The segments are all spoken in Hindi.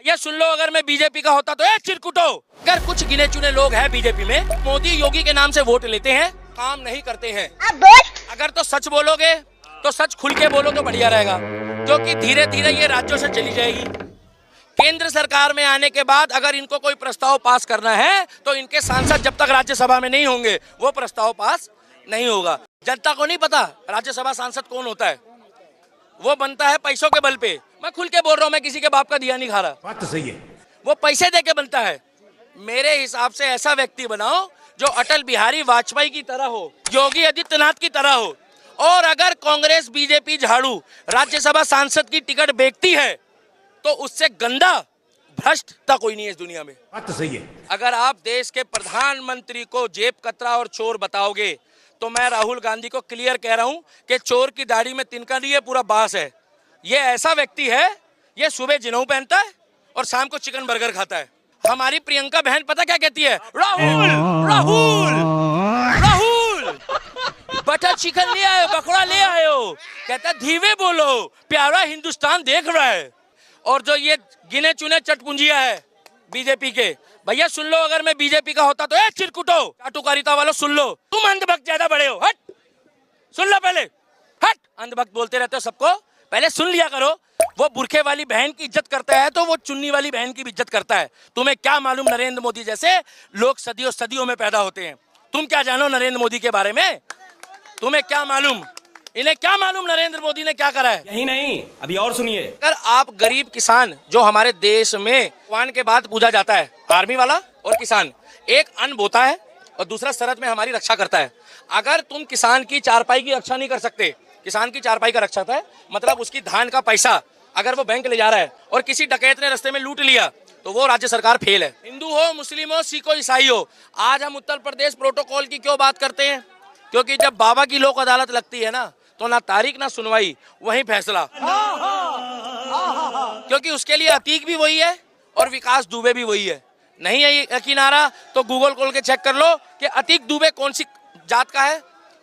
ये सुन लो, अगर मैं बीजेपी का होता तो चिरकुटो। अगर कुछ गिने चुने लोग हैं बीजेपी में, मोदी योगी के नाम से वोट लेते हैं, काम नहीं करते हैं। अगर तो सच बोलोगे तो सच खुल के बोलो तो बढ़िया रहेगा, क्योंकि धीरे धीरे ये राज्यों से चली जाएगी। केंद्र सरकार में आने के बाद अगर इनको कोई प्रस्ताव पास करना है तो इनके सांसद जब तक राज्यसभा में नहीं होंगे वो प्रस्ताव पास नहीं होगा। जनता को नहीं पता राज्यसभा सांसद कौन होता है, वो बनता है पैसों के बल पे। मैं खुल के बोल रहा हूँ, मैं किसी के बाप का दिया नहीं खा रहा। बात तो सही है। वो पैसे दे के बनता है। मेरे हिसाब से ऐसा व्यक्ति बनाओ जो अटल बिहारी वाजपेयी की तरह हो, योगी आदित्यनाथ की तरह हो। और अगर कांग्रेस बीजेपी झाड़ू राज्यसभा सांसद की टिकट बेचती है तो उससे गंदा भ्रष्ट कोई नहीं है इस दुनिया में। बात तो सही है। अगर आप देश के प्रधानमंत्री को जेब कतरा और चोर बताओगे तो मैं राहुल गांधी को क्लियर कह रहा हूं कि चोर की दाढ़ी में तिनका नहीं है, पूरा बांस है। ये ऐसा व्यक्ति है, ये सुबह जिनऊ पहनता है और शाम को चिकन बर्गर खाता है। हमारी प्रियंका बहन पता क्या कहती है? राहुल राहुल राहुल बटर चिकन ले आयो, बकरा ले आयो। कहता धीमे बोलो, प्यारा हिंदुस्तान देख रहा है। और जो ये गिने चुने चटपुंजिया है बीजेपी के, भैया सुन लो, अगर मैं बीजेपी का होता तो चिरकुटो, चाटुकारिता वालों सुन लो, तुम अंधभक्त ज्यादा बड़े हो। हट, सुन लो पहले, हट। अंधभक्त बोलते रहते हो सबको, पहले सुन लिया करो। वो बुरखे वाली बहन की इज्जत करता है तो वो चुन्नी वाली बहन की भी इज्जत करता है। तुम्हें क्या मालूम, नरेंद्र मोदी जैसे लोग सदियों सदियों में पैदा होते हैं। तुम क्या जानो नरेंद्र मोदी के बारे में? तुम्हें क्या मालूम, इन्हें क्या मालूम नरेंद्र मोदी ने क्या करा है? यही नहीं, अभी और सुनिए। अगर आप गरीब किसान, जो हमारे देश में भगवान के बाद पूजा जाता है, आर्मी वाला और किसान, एक अन्न बोता है और दूसरा सरहद में हमारी रक्षा करता है। अगर तुम किसान की चारपाई की रक्षा नहीं कर सकते, किसान की चारपाई का रक्षा है मतलब उसकी धान का पैसा अगर वो बैंक ले जा रहा है और किसी डकैत ने रास्ते में लूट लिया तो वो राज्य सरकार फेल है। हिंदू हो, मुस्लिम हो, सिख हो, ईसाई हो। आज हम उत्तर प्रदेश प्रोटोकॉल की क्यों बात करते हैं? क्योंकि जब बाबा की लोक अदालत लगती है ना, तो ना तारीख ना सुनवाई, वही फैसला। क्योंकि उसके लिए अतीक भी वही है और विकास दुबे भी वही है। नहीं है यकीन आ रहा तो गूगल खोल के चेक कर लो कि अतीक दुबे कौन सी जात का है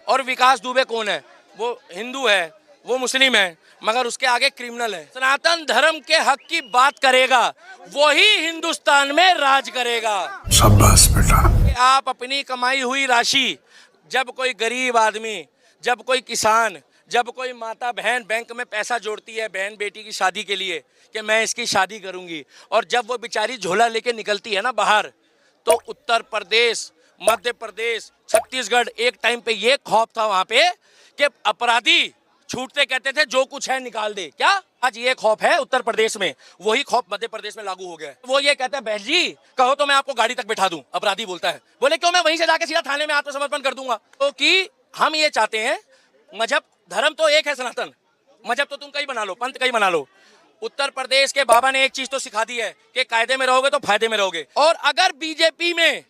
और विकास दुबे कौन है। वो हिंदू है, वो मुस्लिम है, मगर उसके आगे क्रिमिनल है। सनातन धर्म के हक की बात करेगा वही हिंदुस्तान में राज करेगा। शाबाश बेटा। आप अपनी कमाई हुई राशि, जब कोई गरीब आदमी, जब कोई किसान, जब कोई माता बहन बैंक में पैसा जोड़ती है बहन बेटी की शादी के लिए कि मैं इसकी शादी करूंगी, और जब वो बेचारी झोला लेके निकलती है ना बाहर, तो उत्तर प्रदेश, मध्य प्रदेश, छत्तीसगढ़, एक टाइम पे ये खौफ था वहां पे कि अपराधी छूटते कहते थे जो कुछ है निकाल दे। क्या आज ये खौफ है उत्तर प्रदेश में? वही खौफ मध्य प्रदेश में लागू हो गया है। वो ये कहते हैं बहन जी कहो तो मैं आपको गाड़ी तक बैठा दूं। अपराधी बोलता है, बोले क्यों, मैं वहीं से जाके सीधा थाने में आत्मसमर्पण कर दूंगा। तो कि हम ये चाहते हैं, मजहब धर्म तो एक है सनातन, मजहब तो तुम कहीं बना लो, पंथ कहीं बना लो। उत्तर प्रदेश के बाबा ने एक चीज तो सिखा दी है कि कायदे में रहोगे तो फायदे में रहोगे। और अगर बीजेपी में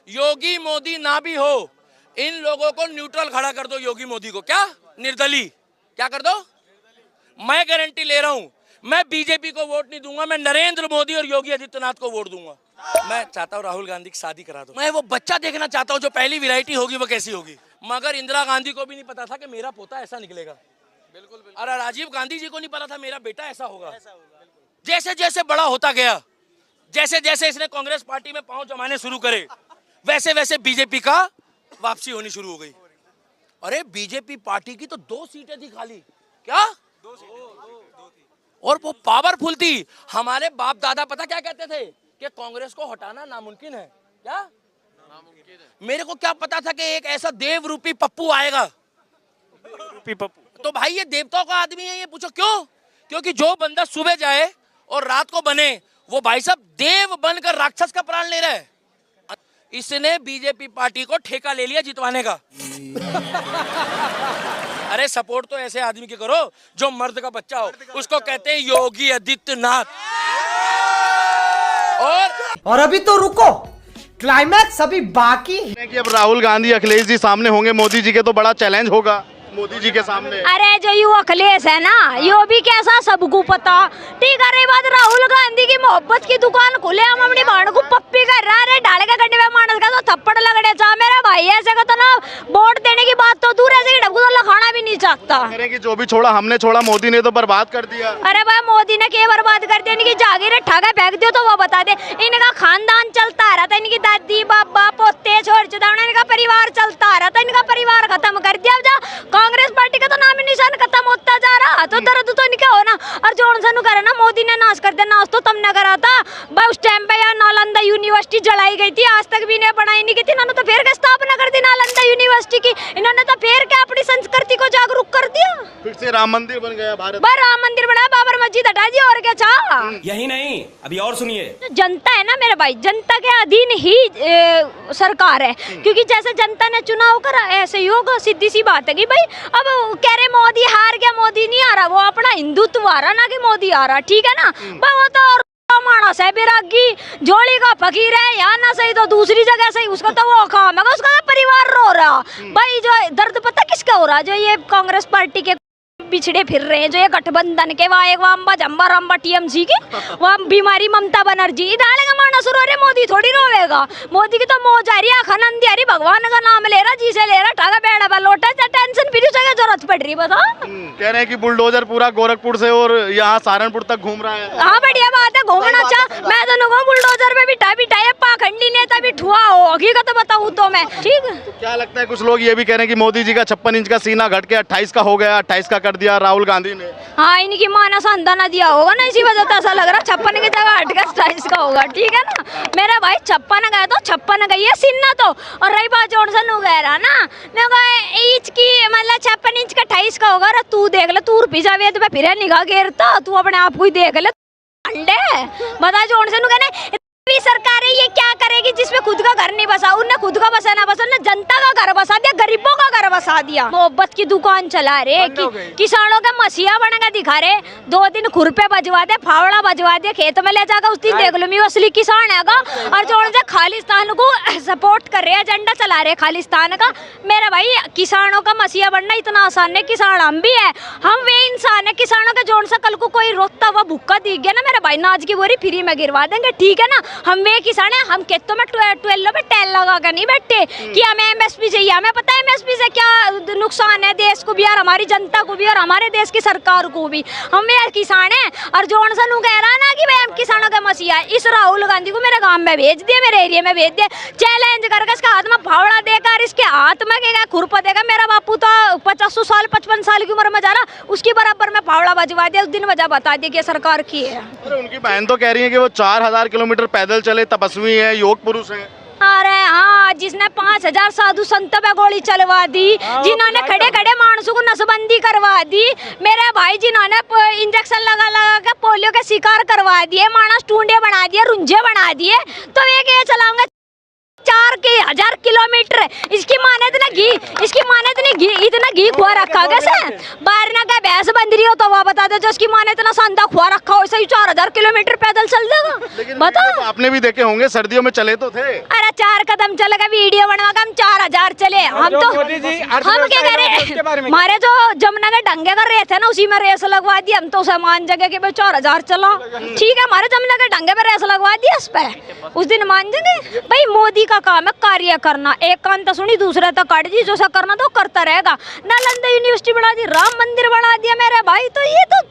योगी मोदी ना भी हो, इन लोगों को न्यूट्रल खड़ा कर दो। योगी मोदी को क्या निर्दलीय क्या कर दो। मैं गारंटी ले रहा हूं, मैं बीजेपी को वोट नहीं दूंगा, मैं नरेंद्र मोदी और योगी आदित्यनाथ को वोट दूंगा। मैं चाहता हूं राहुल गांधी की शादी करा दो। मैं वो बच्चा देखना चाहता हूं जो पहली वैरायटी होगी वो कैसी होगी। मगर इंदिरा गांधी को भी नहीं पता था कि मेरा पोता ऐसा निकलेगा। बिल्कुल। और राजीव गांधी जी को नहीं पता था मेरा बेटा ऐसा होगा। जैसे जैसे बड़ा होता गया, जैसे जैसे इसने कांग्रेस पार्टी में पांव जमाने शुरू करे, वैसे वैसे बीजेपी का वापसी होनी शुरू हो गई। अरे बीजेपी पार्टी की तो 2 सीटें थी खाली। क्या 2 सीटें? और वो पावरफुल थी। हमारे बाप दादा पता क्या कहते थे कि कांग्रेस को हटाना नामुमकिन है। क्या नामुमकिन है? मेरे को क्या पता था कि एक ऐसा देव रूपी पप्पू आएगा। रूपी पप्पू तो भाई ये देवताओं का आदमी है। ये पूछो क्यों? क्योंकि जो बंदा सुबह जाए और रात को बने, वो भाई साहब देव बनकर राक्षस का प्राण ले रहा है। इसने बीजेपी पार्टी को ठेका ले लिया जितवाने का। अरे सपोर्ट तो ऐसे आदमी की करो जो मर्द का बच्चा हो, उसको कहते हैं योगी आदित्यनाथ। और अभी तो रुको, क्लाइमैक्स अभी बाकी है। कि अब राहुल गांधी अखिलेश जी सामने होंगे, मोदी जी के तो बड़ा चैलेंज होगा मोदी जी के सामने। अरे जो यू अखिलेश है ना, यो भी कैसा सबको पता। ठीक है, रही बात राहुल गांधी की मोहब्बत की दुकान खुले, हम अपनी बहन को पप्पी कर रहा है, डाले का गड्ढे में मानस का तो थप्पड़ लगने चाह। मेरा भाई ऐसे का तो ना वोट देने की बात तो दूर, ऐसे की ढब्बू तो लखाना भी नहीं चाह। सकता। कह रहे हैं कि जो भी छोड़ा हमने छोड़ा, मोदी ने तो बर्बाद कर दिया। अरे भाई मोदी ने क्या बर्बाद कर दिया? इनकी जागीर ठगा फेंक दियो तो वो बता दे। इनका खानदान चलता आ रहा था, इनकी दादी बाबा पोते छोर चुदावना, इनका परिवार चलता आ रहा था, इनका परिवार खत्म कर दिया। अब जा कांग्रेस पार्टी का तो नाम निशान खत्म होता जा रहा, तो दर्द तो इनका हो ना। और जॉनसन करे ना मोदी ने नाश कर दिया, नाश तो तुमने करा था भाई उस टाइम पे। यार नालंदा यूनिवर्सिटी जलाई गई थी, आज तक भी इन्हें बनाई नहीं की थी। इन्होंने तो फिर क्या स्थापना कर दी नालंदा यूनिवर्सिटी की, इन्होंने तो फिर क्या अपनी संस्कृति को जागरूक कर दिया। फिर से राम मंदिर बन गया भारत। भाई राम मंदिर बना, बाबर मस्जिद हटा दी, और क्या चाह। यही नहीं, अभी और सुनिए। जनता है ना मेरे भाई, जनता के अधीन ही सरकार है, क्योंकि जैसे जनता ने चुनाव करा ऐसे ही होगा। सीधी सी बात है कि भाई अब कह रहे मोदी हार गया, मोदी नहीं आ रहा, वो अपना हिंदुत्व आ रहा ना कि मोदी आ रहा, ठीक है ना भाई। वो तो मानस है बिरागी, जोड़ी का फकीर है, यहाँ ना सही तो दूसरी जगह सही, उसका तो वो काम है, उसका परिवार रो रहा। भाई जो दर्द पता किसका हो रहा? जो ये कांग्रेस पार्टी के पिछड़े फिर रहे हैं, जो ये गठबंधन के, वहाँ एक वाम्बा जम्बा रंबा टीएमसी की, वहाँ बीमारी ममता बनर्जी डालेगा मानस रो रहे। मोदी थोड़ी रोवेगा, मोदी की तो मौज आ रही है, आनंद आ रही, भगवान का नाम ले रहा, जी से ले रहा, ठागा बेड़ा लोटा, टेंशन फिर उस जगह जरूरत पड़ रही। बता कह रहे हैं कि बुलडोजर पूरा गोरखपुर से और यहाँ सहारनपुर तक घूम रहा है। हाँ बढ़िया बात है, घूमना चाह। मैं तो नुको बुलडोजर में बिठा बिठाया, पाखंडी नेता भी ठुआ हो, हकीकत बताऊँ तो मैं, ठीक। तो क्या लगता है, कुछ लोग ये भी कह रहे हैं कि मोदी जी का 56 इंच का सीना घट के 28 का हो गया, 28 का कर दिया राहुल गांधी ने। हाँ इनकी माँ ने संताना दिया होगा ना, इसी वजह से ऐसा लग रहा 56 की जगह 28 का होगा, ठीक है ना मेरा भाई। 56 गए तो 56 गई है सीना तो। और रही बात जॉनसन वगैरह ना, इंच की मतलब 56 इंच का 28 का होगा। तू देख ले, तू पिजा वेद पे फिर निगाह घेरता, तू अपने आप को ही देख ले। अंडे बता जॉनसन कहने सरकार है ये क्या करेगी जिसमें खुद का घर नहीं बसा? उनने खुद का बसा ना बसा, उन्होंने जनता का घर बसा दिया, गरीबों का घर बसा दिया। मोहब्बत की दुकान चला रहे, किसानों का मसीहा बना दिखा रहे। 2 दिन खुरपे बजवा दे, फावड़ा बजवा दे, खेत में ले जाकर उस दिन देख लो मैं असली किसान है। और जो खालिस्तान को सपोर्ट कर रहे, एजेंडा चला रहे खालिस्तान का। मेरा भाई किसानों का मसीहा बनना इतना आसान है, किसान हम भी है, हम वे इंसान है किसानों के। जोन सा कल को कोई रोकता हुआ भूखा दिख गया ना मेरा भाई, नाज की बोरी फ्री में गिरवा देंगे, ठीक है ना। हम वे किसान है, हम खेतों में 12 में टैल लगा कर नहीं बैठे कि हमें एमएसपी चाहिए। हमें पता है एमएसपी से क्या नुकसान है देश को भी और हमारी जनता को भी और हमारे देश की सरकार को भी। हम यार किसान है। और जॉनसन कह रहा ना कि भाई हम किसानों का मसीहा है, इस राहुल गांधी को मेरे गांव में भेज दिया, मेरे एरिया में भेज दिया, चैलेंज करके इसके हाथ में फावड़ा देकर इसके हाथ में क्या खुरपा देगा। मेरा बापू तो 50 साल 55 साल की उम्र में जा रहा, उसकी बराबर में फावड़ा बजवा दिया। उस दिन वजह बता दी कि सरकार की है। उनकी बहन तो कह रही है कि वो 4000 किलोमीटर पैदल चले, तपस्वी है, योग पुरुष है। अरे हाँ, जिसने 5000 साधु संत पे गोली चलवा दी, जिन्होंने खड़े खड़े मानसों को नसबंदी करवा दी, मेरे भाई जिन्होंने इंजेक्शन लगा लगा के पोलियो के शिकार करवा दिए, मानस टूंडे बना दिए, रुंझे बना दिए, तो ये चलाऊंगा 4000 किलोमीटर। इसकी माँ ने इतना घी, इसकी माँ ने इतना घी खुआ रखा कैसे? बाहर ना क्या भैंस बंद रही हो तो वह बता दो, जो उसकी माँ ने इतना सांदा खुआ रखा हो, सही 4000 किलोमीटर पैदल चल देगा। बताओ तो आपने भी देखे होंगे, सर्दियों में चले तो थे। अरे 4 कदम चलेगा, वीडियो बनवा हम 4000 चले। हम तो हम क्या करें, हमारे जो जमुना के डंगे कर रहे थे ना, उसी में रेस लगवा दी। हम तो उसे मान जगह कि भाई 4000 चला, ठीक है, हमारे जमुना के डंगे पे रेस लगवा दी, उस पे उस दिन मान जाएंगे। भाई मोदी का काम है कार्य करना, एक कान तो सुनी दूसरे तो काट दी, जो सा करना तो करता रहेगा। नालंदा यूनिवर्सिटी बना दी, राम मंदिर बना दिया मेरे भाई, तो ये तो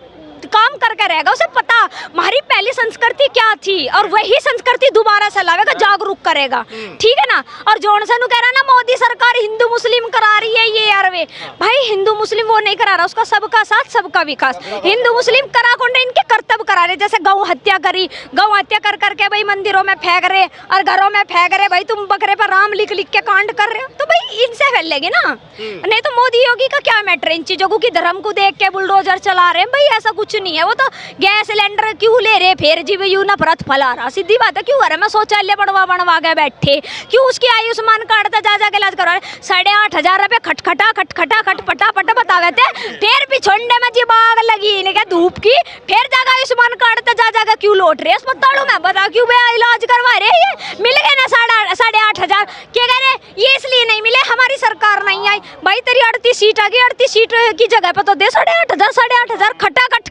काम करके रहेगा। उसे पता हमारी पहली संस्कृति क्या थी और वही संस्कृति दोबारा से लावेगा, जागरूक करेगा, ठीक है ना। और जॉनसन कह रहा ना मोदी सरकार हिंदू मुस्लिम करा रही है, ये यार वे भाई हिंदू मुस्लिम वो नहीं करा रहा, उसका सबका साथ सबका विकास। हिंदू मुस्लिम करा कौन रहे, इनके कर्तव्य करा रहे। जैसे गौ हत्या करी, गौ हत्या कर करके भाई मंदिरों में फेंक रहे और घरों में फेंक रहे। भाई तुम बकरे पर राम लिख लिख के कांड कर रहे हो, तो भाई इनसे फैलेगी ना। नहीं तो मोदी योगी का क्या मैटर, इन चीजों को की धर्म को देख के बुलडोजर चला रहे हैं। भाई ऐसा कुछ नहीं है, वो तो गैस सिलेंडर क्यों ले रहे, फिर जीव यू नफरत फैला रहा। सीधी बात है, क्यों घर में शौचालय बनवा के बैठे, क्यों उसकी आयुष्मान कार्ड तो जा के इलाज करवा रहे। 8500 रुपये खटखटा खटपटा बतावे थे, फिर पिछोंडे में जी बाग लगी इनके धूप की, फिर जाकर आयुष्मान कार्ड तो जा क्यों लौट रहे अस्पतालों में? बता क्यों इलाज करवा रहे? ये मिल गए ना 8,500, क्या कह रहे? ये इसलिए नहीं मिले, हमारी सरकार नहीं आई। भाई तेरी 38 सीट आ गई, 38 सीट की जगह पे तो दे 8,500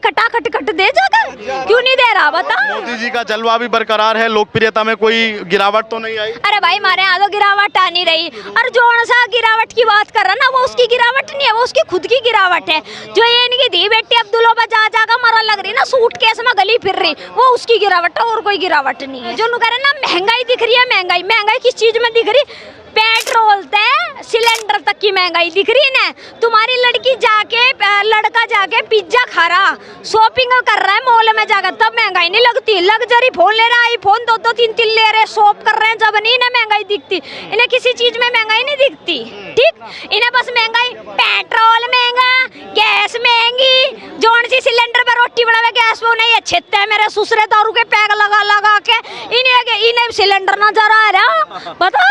खटा घंटा कट दे जाकर, क्यों नहीं दे रहा बता। मोदी जी का जलवा भी बरकरार है, लोकप्रियता में कोई गिरावट तो नहीं आई? अरे भाई हमारे यहाँ तो गिरावट आ नहीं रही, और जो सा गिरावट की बात कर रहा ना, वो उसकी गिरावट नहीं है, वो उसकी खुद की गिरावट है। जो ये इनकी दी बेटी अब्दुल्ला जा जाकर मरा लग रही ना, सूटकेस में गली फिर रही, वो उसकी गिरावट है, और कोई गिरावट नहीं है। जो कह रहे ना महंगाई दिख रही है, महंगाई किस चीज में दिख रही? पेट्रोल से सिलेंडर तक की महंगाई दिख रही है ना। तुम्हारी लड़का जाके पिज्जा खा रहा, शॉपिंग कर रहा है मॉल में जाकर, तब महंगाई नहीं लगती। लग्जरी फोन ले रहा है, आईफोन 2-3 ले रहे, शॉप कर रहे हैं, जब नहीं ना महंगाई दिखती। इन्हें किसी चीज में महंगाई नहीं दिखती, ठीक। इन्हें बस महंगाई, पेट्रोल महंगा, गैस महंगी, जोन सी सिलेंडर पर रोटी बनावे गैस वो नहीं अच्छे है। मेरे ससुरे दारू के पैक लगा के इन्हें सिलेंडर नजर आ रहा। बता,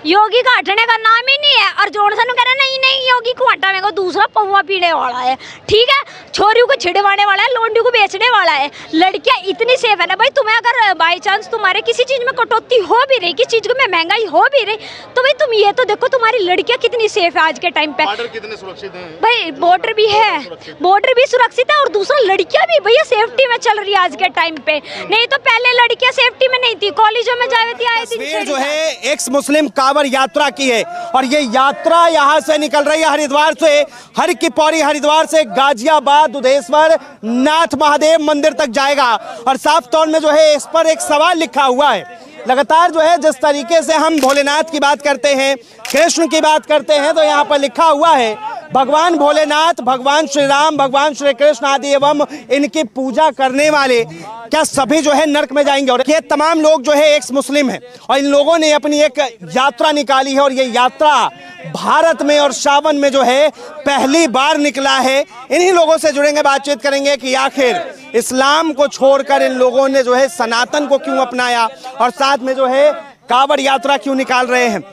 योगी का हटने का नाम ही नहीं है। और जोनसन कह रहे नहीं योगी को हटाने को दूसरा पौवा पीने वाला है, ठीक है। छोरियों को छिड़वाने वाला है, लोंडियों को बेचने वाला है। लड़कियां इतनी सेफ है ना भाई, तुम्हें अगर बाई चांस तुम्हारे किसी चीज में कटौती हो भी रही, किसी चीज में महंगाई हो भी रही, तो भाई तुम ये तो देखो तुम्हारी लड़कियां कितनी सेफ है आज के टाइम पे। बॉर्डर कितने सुरक्षित हैं? भाई बॉर्डर भी है, बॉर्डर भी सुरक्षित है, और दूसरा लड़कियां भी भैया सेफ्टी में चल रही है आज के टाइम पे। नहीं तो पहले लड़कियां सेफ्टी में नहीं थी, कॉलेजों में जाती थी, आई तस्वीर जो है एक्स मुस्लिम कांवड़ यात्रा की है, और ये यात्रा यहाँ से निकल रही है हरिद्वार से, हर की पौड़ी हरिद्वार से गाजियाबाद दुधेश्वर नाथ महादेव मंदिर तक जाएगा। और साफ तौर में जो है इस पर एक सवाल लिखा हुआ है। लगातार जो है जिस तरीके से हम भोलेनाथ की बात करते हैं, कृष्ण की बात करते हैं, तो यहाँ पर लिखा हुआ है भगवान भोलेनाथ, भगवान श्री राम, भगवान श्री कृष्ण आदि एवं इनकी पूजा करने वाले क्या सभी जो है नरक में जाएंगे। और ये तमाम लोग जो है एक्स मुस्लिम हैं, और इन लोगों ने अपनी एक यात्रा निकाली है, और ये यात्रा भारत में और सावन में जो है पहली बार निकला है। इन्हीं लोगों से जुड़ेंगे, बातचीत करेंगे कि आखिर इस्लाम को छोड़कर इन लोगों ने जो है सनातन को क्यों अपनाया, और साथ में जो है कांवड़ यात्रा क्यों निकाल रहे हैं।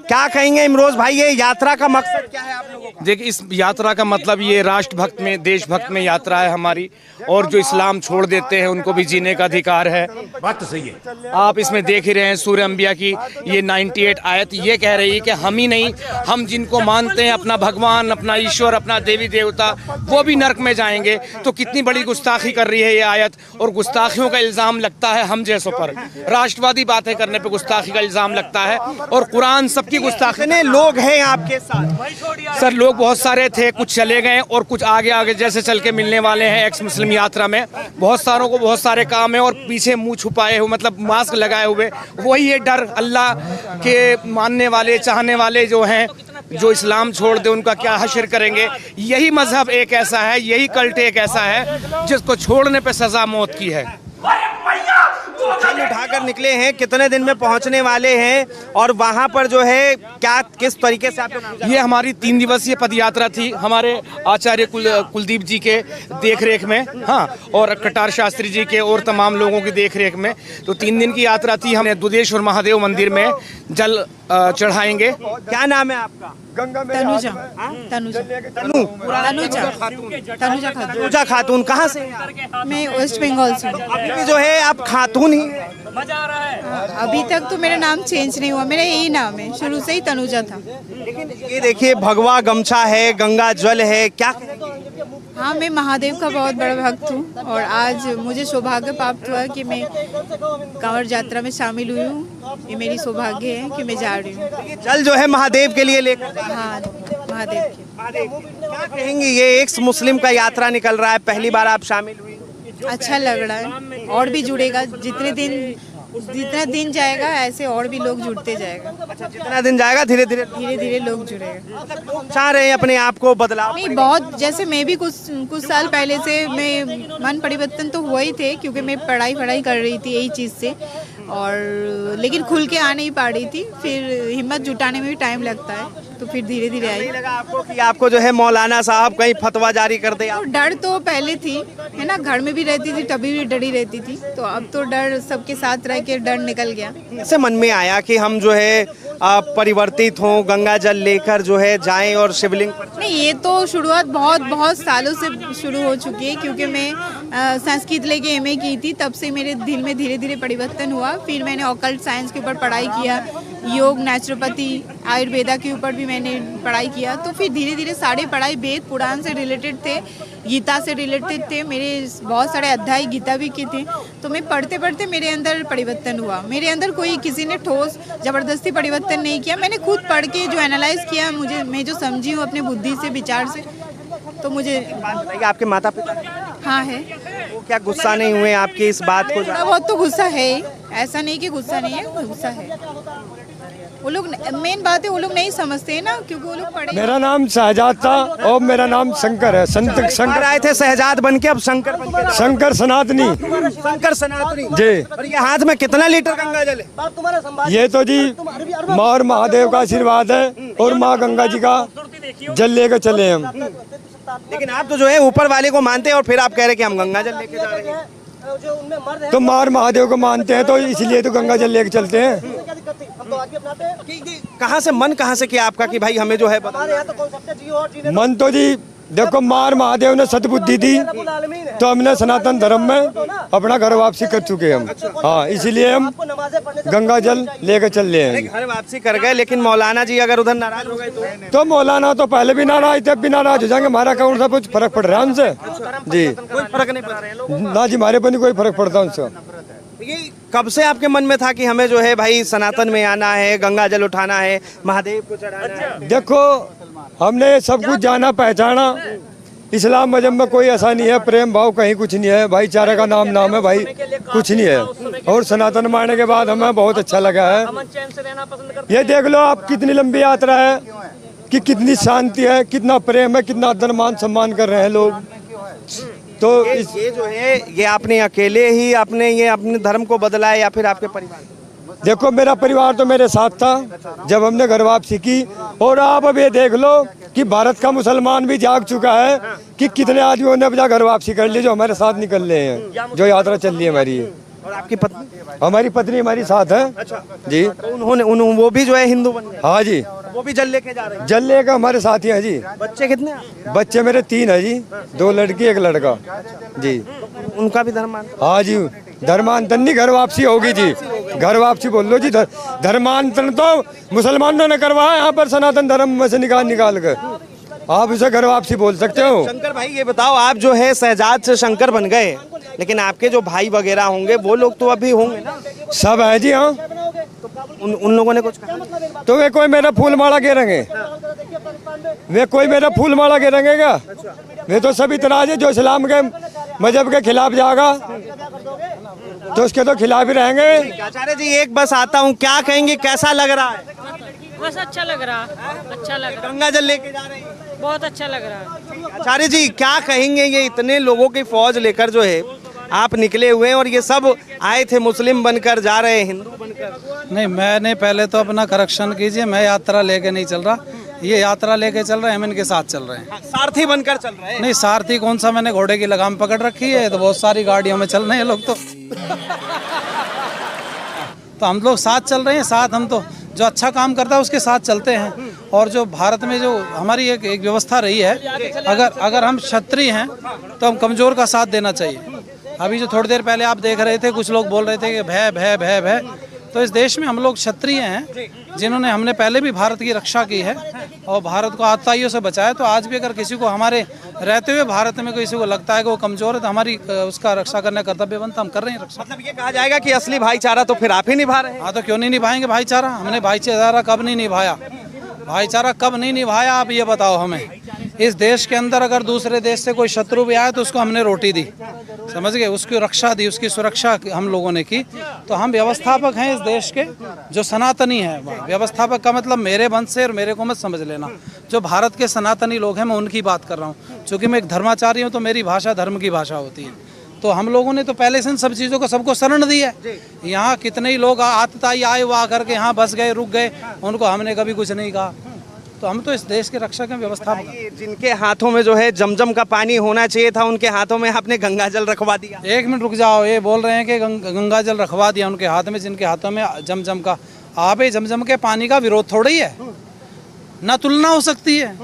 क्या कहेंगे इमरोज भाई, ये यात्रा का मकसद क्या है आप लोगों का? देखिए, इस यात्रा का मतलब ये राष्ट्रभक्त में, देशभक्त में यात्रा है हमारी, और जो इस्लाम छोड़ देते हैं उनको भी जीने का अधिकार है। बात तो सही है। आप इसमें देख ही रहे हैं सूर्य अंबिया की ये 98 आयत ये कह रही है कि हम ही नहीं, हम जिनको मानते हैं अपना भगवान, अपना ईश्वर, अपना देवी देवता, वो भी नरक में जाएंगे। तो कितनी बड़ी गुस्ताखी कर रही है ये आयत, और गुस्ताखियों का इल्जाम लगता है हम जैसों पर। राष्ट्रवादी बातें करने पर गुस्ताखी का इल्जाम लगता है, और कुरान सबकी गुस्ताखी। कितने लोग हैं आपके साथ? सर लोग बहुत सारे थे, कुछ चले गए और कुछ आगे जैसे चल के मिलने वाले हैं एक्स मुस्लिम यात्रा में। बहुत सारों को बहुत सारे काम है, और पीछे मुंह छुपाए हुए, मतलब मास्क लगाए हुए, वही ये डर अल्लाह के मानने वाले, चाहने वाले जो हैं, जो इस्लाम छोड़ दे उनका क्या हश्र करेंगे। यही मजहब एक ऐसा है, यही कल्ट एक ऐसा है जिसको छोड़ने पे सजा मौत की है। जल उठाकर निकले हैं, कितने दिन में पहुंचने वाले हैं, और वहां पर जो है क्या किस तरीके से आप लोग? ये हमारी 3 दिवसीय पद यात्रा थी हमारे आचार्य कुलदीप जी के देखरेख में, हाँ, और कटार शास्त्री जी के और तमाम लोगों की देखरेख में। तो 3 दिन की यात्रा थी। हमने दुधेश्वर महादेव मंदिर में जल चढ़ाएंगे। क्या नाम है आपका? तनुजा खातून। कहाँ से? मैं वेस्ट बंगाल से। अभी जो है आप खातून ही? अभी तक तो मेरा नाम चेंज नहीं हुआ, मेरा यही नाम है, शुरू से ही तनुजा था। लेकिन ये देखिए भगवा गमछा है, गंगा जल है, क्या? हाँ, मैं महादेव का बहुत बड़ा भक्त हूँ, और आज मुझे सौभाग्य प्राप्त हुआ कि मैं कांवड़ यात्रा में शामिल हुई हूँ। ये मेरी सौभाग्य है कि मैं जा रही हूँ। जल जो है महादेव के लिए लेकर? हाँ, महादेव के। क्या कहेंगी, ये एक्स मुस्लिम का यात्रा निकल रहा है, पहली बार आप शामिल हुई? अच्छा लग रहा है, और भी जुड़ेगा। जितना दिन जाएगा ऐसे और भी लोग जुड़ते जाएगा। अच्छा, जितना दिन जाएगा धीरे धीरे लोग जुड़ेगा। चाह रहे हैं अपने आप को बदलाव? नहीं, बहुत, जैसे मैं भी कुछ साल पहले से मैं मन परिवर्तन तो हुआ ही थे, क्योंकि मैं पढ़ाई कर रही थी यही चीज़ से, और लेकिन खुल के आ नहीं पा रही थी। फिर हिम्मत जुटाने में भी टाइम लगता है, तो फिर धीरे धीरे आई। लगा आपको कि आपको जो है मौलाना साहब कहीं फतवा जारी कर दे? तो डर तो पहले थी, है ना, घर में भी रहती थी, तभी भी डरी रहती थी। तो अब तो डर सबके साथ रह के डर निकल गया। ऐसे मन में आया कि हम जो है परिवर्तित हों, गंगा जल लेकर जो है जाएं और शिवलिंग पर? नहीं, ये तो शुरुआत बहुत सालों से शुरू हो चुकी है, क्योंकि मैं संस्कृत लेके MA की थी, तब से मेरे दिल में धीरे धीरे परिवर्तन हुआ। फिर मैंने ऑकल्ट साइंस के ऊपर पढ़ाई किया, योग, नेचुरोपैथी, आयुर्वेदा के ऊपर भी मैंने पढ़ाई किया। तो फिर धीरे धीरे सारे पढ़ाई वेद पुराण से रिलेटेड थे, गीता से रिलेटेड थे, मेरे बहुत सारे अध्याय गीता भी के थे। तो मैं पढ़ते पढ़ते मेरे अंदर परिवर्तन हुआ। मेरे अंदर कोई किसी ने ठोस ज़बरदस्ती परिवर्तन नहीं किया, मैंने खुद पढ़ के जो एनालाइज किया, मुझे मैं जो समझी हूँ अपने बुद्धि से, विचार से, तो मुझे। बताइए, आपके माता पिता हाँ है। वो क्या गुस्सा नहीं हुए आपकी इस बात को? थोड़ा बहुत तो गुस्सा है, ऐसा नहीं कि गुस्सा नहीं है, गुस्सा है। वो लोग, मेन बात है वो लोग नहीं समझते हैं ना, क्योंकि वो लोग पढ़े। मेरा नाम शहजाद था और मेरा नाम शंकर है। संत शंकर आए थे शहजाद बन के, अब शंकर बन के। शंकर सनातनी शंकर सनातनी जी। और ये हाथ में कितना लीटर गंगा जल है? ये तो जी माँ और महादेव का आशीर्वाद है और माँ गंगा जी का जल लेकर चले हम। लेकिन आप तो जो है ऊपर वाले को मानते हैं और फिर आप कह रहे हैं कि हम गंगा जल लेके जा रहे हैं। तो माँ और महादेव को मानते हैं तो इसलिए तो गंगा जल लेकर चलते हैं। कहाँ से मन कहाँ से किया आपका कि भाई हमें जो है बदलना? मन तो जी देखो, माँ और महादेव ने सद्बुद्धि दी तो हमने सनातन धर्म में अपना घर वापसी कर चुके हम। हाँ, इसीलिए हम गंगा जल लेकर चल रहे हैं। घर वापसी कर गए, लेकिन मौलाना जी अगर उधर नाराज हो गए तो मौलाना तो पहले भी नाराज थे, भी नाराज हो जाएंगे। हमारा कौन सा कुछ फर्क पड़ रहा है उनसे? जी कोई फर्क नहीं पड़ रहा है ना जी, हमारे पर नहीं कोई फर्क पड़ता उनसे। ये कब से आपके मन में था कि हमें जो है भाई सनातन में आना है, गंगा जल उठाना है, महादेव को चढ़ाना है? देखो, हमने सब कुछ जाना पहचाना। इस्लाम मजहब में कोई ऐसा नहीं है, प्रेम भाव कहीं कुछ नहीं है, भाईचारे का नाम है भाई, कुछ नहीं है। और सनातन मानने के बाद हमें बहुत अच्छा लगा है। ये देख लो आप, कितनी लंबी यात्रा है, कि कितनी शांति है, कितना प्रेम है, कितना आदर मान सम्मान कर रहे हैं लोग। तो ये जो है, ये आपने अकेले ही आपने ये अपने धर्म को बदला है या फिर आपके परिवार? देखो, मेरा परिवार तो मेरे साथ था जब हमने घर वापसी की। और आप अब ये देख लो कि भारत का मुसलमान भी जाग चुका है कि कितने आदमियों ने अपना घर वापसी कर ली जो हमारे साथ निकल रहे हैं, जो यात्रा चल रही है हमारी। और आपकी पत्नी? हमारी पत्नी हमारी साथ है। जी। तो वो भी जो है हिंदू बन गए? हाँ जी, वो भी जल लेके जा रहे हैं? जल लेकर हमारे साथ ही हैं जी। बच्चे कितने हैं? बच्चे मेरे 3 है जी, 2 लड़की 1 लड़का जी। उनका भी धर्म? हाँ जी, धर्मांतरण नहीं, घर वापसी होगी जी। घर वापसी बोल लो जी। धर्मांतरण तो मुसलमानों ने करवाया यहाँ पर, सनातन धर्म में से निकाल कर। आप इसे घर वापसी बोल सकते हो। शंकर भाई, ये बताओ, आप जो है शहजाद से शंकर बन गए, लेकिन आपके जो भाई वगैरह होंगे वो लोग तो अभी होंगे ना? सब है जी। हाँ, उन लोगों ने कुछ कहा? तो वे कोई मेरा फूल माला गिरेंगे? वे कोई मेरा फूल माला गिरेंगे? वे तो सभी तरह से जो इस्लाम के मजहब के खिलाफ जाएगा तो उसके तो खिलाफ ही रहेंगे। आचार्य जी, एक बस आता हूँ, क्या कहेंगे, कैसा लग रहा है? बस अच्छा लग रहा, अच्छा लग रहा, गंगा जल लेके जा रहे हैं, बहुत अच्छा लग रहा। आचार्य जी क्या कहेंगे, ये इतने लोगों की फौज लेकर जो है आप निकले हुए हैं और ये सब आए थे मुस्लिम बनकर जा रहे हैं, हिंदू बनकर? नहीं, मैंने पहले तो अपना करेक्शन कीजिए, मैं यात्रा लेके नहीं चल रहा, ये यात्रा लेके चल रहे हैं, हम इनके साथ चल रहे हैं। सारथी बनकर चल रहे हैं? नहीं, सारथी कौन सा, मैंने घोड़े की लगाम पकड़ रखी है, तो बहुत सारी गाड़ियों में चल रहे हैं लोग। तो हम लोग साथ चल रहे हैं, साथ हम तो जो अच्छा काम करता है उसके साथ चलते हैं। और जो भारत में जो हमारी एक व्यवस्था रही है, अगर हम क्षत्रिय हैं तो हम कमजोर का साथ देना चाहिए। अभी जो थोड़ी देर पहले आप देख रहे थे, कुछ लोग बोल रहे थे कि भय भय भय भय, तो इस देश में हम लोग क्षत्रिय हैं जिन्होंने, हमने पहले भी भारत की रक्षा की है और भारत को आतताइयों से बचाया। तो आज भी अगर किसी को हमारे रहते हुए भारत में किसी को लगता है कि वो कमजोर है, तो हमारी उसका रक्षा करने का कर्तव्य बनता, हम कर रहे हैं रक्षा। मतलब ये कहा जाएगा कि असली भाईचारा तो फिर आप ही निभा रहे हैं? हाँ, तो क्यों नहीं निभाएंगे भाईचारा? हमने भाईचारा कब नहीं निभाया? भाईचारा कब नहीं निभाया, आप ये बताओ हमें। इस देश के अंदर अगर दूसरे देश से कोई शत्रु भी आया तो उसको हमने रोटी दी, समझ गए, उसकी रक्षा दी, उसकी सुरक्षा हम लोगों ने की। तो हम व्यवस्थापक हैं इस देश के, जो सनातनी है। व्यवस्थापक का मतलब मेरे वंश से और मेरे को मत समझ लेना, जो भारत के सनातनी लोग हैं मैं उनकी बात कर रहा हूँ। चूँकि मैं एक धर्माचार्य हूँ तो मेरी भाषा धर्म की भाषा होती है। तो हम लोगों ने तो पहले से इन सब चीज़ों को सबको शरण दी है। यहाँ कितने ही लोग आतताई आए वो आकर के यहाँ बस गए, रुक गए, उनको हमने कभी कुछ नहीं कहा। तो हम तो इस देश के रक्षा के व्यवस्था। जिनके हाथों में जो है जमजम का पानी होना चाहिए था, उनके हाथों में आपने गंगा जल रखवा दिया। 1 मिनट रुक जाओ, ये बोल रहे हैं कि गंगा जल रखवा दिया उनके हाथ में, जिनके हाथों में जमजम का। आप ये जमजम के पानी का विरोध थोड़ी है, ना तुलना हो सकती है।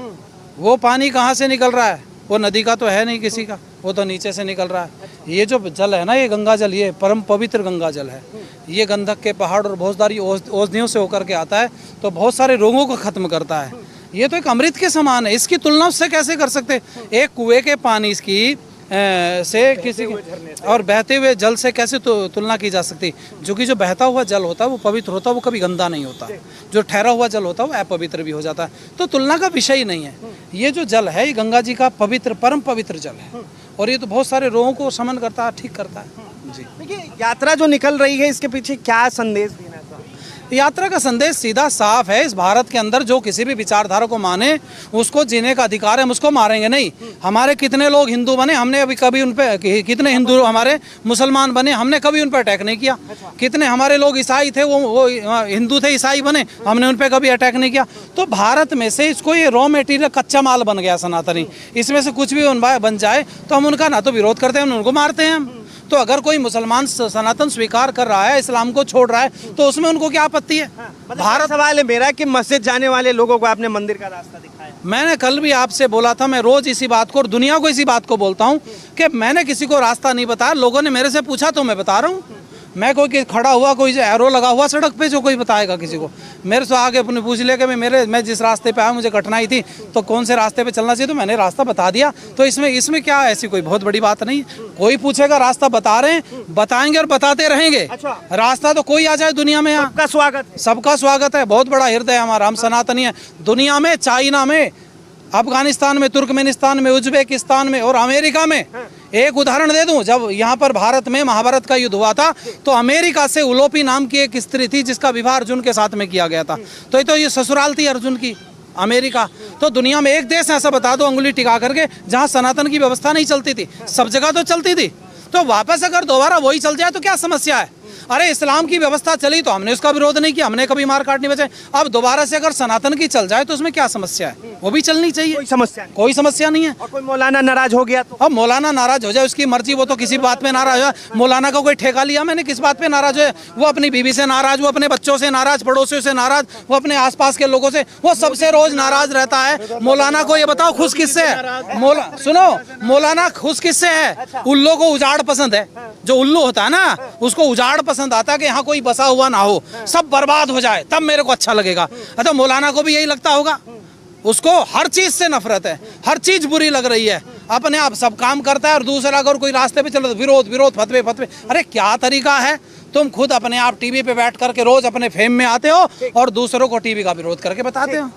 वो पानी कहाँ से निकल रहा है? वो नदी का तो है नहीं किसी का, वो तो नीचे से निकल रहा है। ये जो जल है ना, ये गंगा जल, ये परम पवित्र गंगा जल है। ये गंधक के पहाड़ और बहुत सारी औषधियों से होकर के आता है, तो बहुत सारे रोगों को खत्म करता है। ये तो एक अमृत के समान है, इसकी तुलना उससे कैसे कर सकते? एक कुएं के पानी इसकी से किसी और बहते हुए जल से कैसे तुलना की जा सकती? जो कि जो बहता हुआ जल होता है वो पवित्र होता है, वो कभी गंदा नहीं होता। जो ठहरा हुआ जल होता है वो अपवित्र भी हो जाता है, तो तुलना का विषय ही नहीं है। ये जो जल है, ये गंगा जी का पवित्र, परम पवित्र जल है, और ये तो बहुत सारे रोगों को शमन करता है, ठीक करता है जी। देखिए, यात्रा जो निकल रही है, इसके पीछे क्या संदेश देना चाहते हैं? यात्रा का संदेश सीधा साफ है। इस भारत के अंदर जो किसी भी विचारधारा को माने उसको जीने का अधिकार है, हम उसको मारेंगे नहीं। हमारे कितने लोग हिंदू बने, हमने अभी कभी उन पे, कितने हिंदू हमारे मुसलमान बने, हमने कभी उन पर अटैक नहीं किया। कितने हमारे लोग ईसाई थे, वो हिंदू थे, ईसाई बने, हमने उन पर कभी अटैक नहीं किया। तो भारत में से इसको ये रॉ मटेरियल, कच्चा माल बन गया सनातनी, इसमें से कुछ भी बन जाए तो हम उनका ना तो विरोध करते हैं, उनको मारते हैं हम। तो अगर कोई मुसलमान सनातन स्वीकार कर रहा है, इस्लाम को छोड़ रहा है, तो उसमें उनको क्या आपत्ति है? भारत सवाल है मेरा कि मस्जिद जाने वाले लोगों को आपने मंदिर का रास्ता दिखाया। मैंने कल भी आपसे बोला था, मैं रोज इसी बात को और दुनिया को इसी बात को बोलता हूँ कि मैंने किसी को रास्ता नहीं बताया। लोगों ने मेरे से पूछा तो मैं बता रहा हूँ। मैं कोई खड़ा हुआ, कोई एरो लगा हुआ सड़क पे, जो कोई बताएगा किसी को? मेरे से आगे अपने पूछ लिया कि मैं जिस रास्ते पे आया, मुझे कठिनाई थी, तो कौन से रास्ते पे चलना चाहिए, तो मैंने रास्ता बता दिया। तो इसमें क्या ऐसी कोई बहुत बड़ी बात नहीं। कोई पूछेगा, रास्ता बता रहे हैं, बताएंगे और बताते रहेंगे। रास्ता तो कोई आ जाए दुनिया में, सबका स्वागत, सबका स्वागत है। बहुत बड़ा हृदय हमारा, हम सनातनी है। दुनिया में, चाइना में, अफगानिस्तान में, तुर्कमेनिस्तान में, उज्बेकिस्तान में और अमेरिका में, एक उदाहरण दे दूं, जब यहाँ पर भारत में महाभारत का युद्ध हुआ था, तो अमेरिका से उलोपी नाम की एक स्त्री थी जिसका विवाह अर्जुन के साथ में किया गया था। तो ये ससुराल थी अर्जुन की, अमेरिका। तो दुनिया में एक देश ऐसा बता दो अंगुली टिका करके जहाँ सनातन की व्यवस्था नहीं चलती थी, सब जगह तो चलती थी। तो वापस अगर दोबारा वही चल जाए तो क्या समस्या है? अरे इस्लाम की व्यवस्था चली तो हमने उसका विरोध नहीं किया, हमने कभी मार काट नहीं बचाई। अब दोबारा से अगर सनातन की चल जाए तो उसमें क्या समस्या है? वो भी चलनी चाहिए, कोई समस्या नहीं है। और कोई मौलाना नाराज हो गया तो? अब मौलाना नाराज हो जाए, उसकी मर्जी, वो तो किसी बात पे नाराज हो। मौलाना का कोई ठेका लिया मैंने, किस बात पे नाराज है? वो अपनी बीवी से नाराज, वो अपने बच्चों से नाराज, पड़ोसियों से नाराज, वो अपने आसपास के लोगों से, वो सबसे रोज नाराज रहता है। मौलाना को ये बताओ खुश किससे है? सुनो, मौलाना खुश किससे है? उल्लू को उजाड़ पसंद है। जो उल्लू होता है ना, उसको उजाड़ पसंद आता है कि यहाँ कोई बसा हुआ ना हो, सब बर्बाद हो जाए, तब मेरे को अच्छा लगेगा। तो मौलाना को भी यही लगता होगा। उसको हर चीज से नफरत है, हर चीज बुरी लग रही है, अपने आप सब काम करता है, और दूसरा अगर कोई रास्ते पे चलो तो विरोध विरोध, फतवे फतवे। अरे क्या तरीका है? तुम खुद अपने आप टीवी पे बैठ करके रोज अपने फेम में आते हो और दूसरों को टीवी का विरोध करके बताते हो।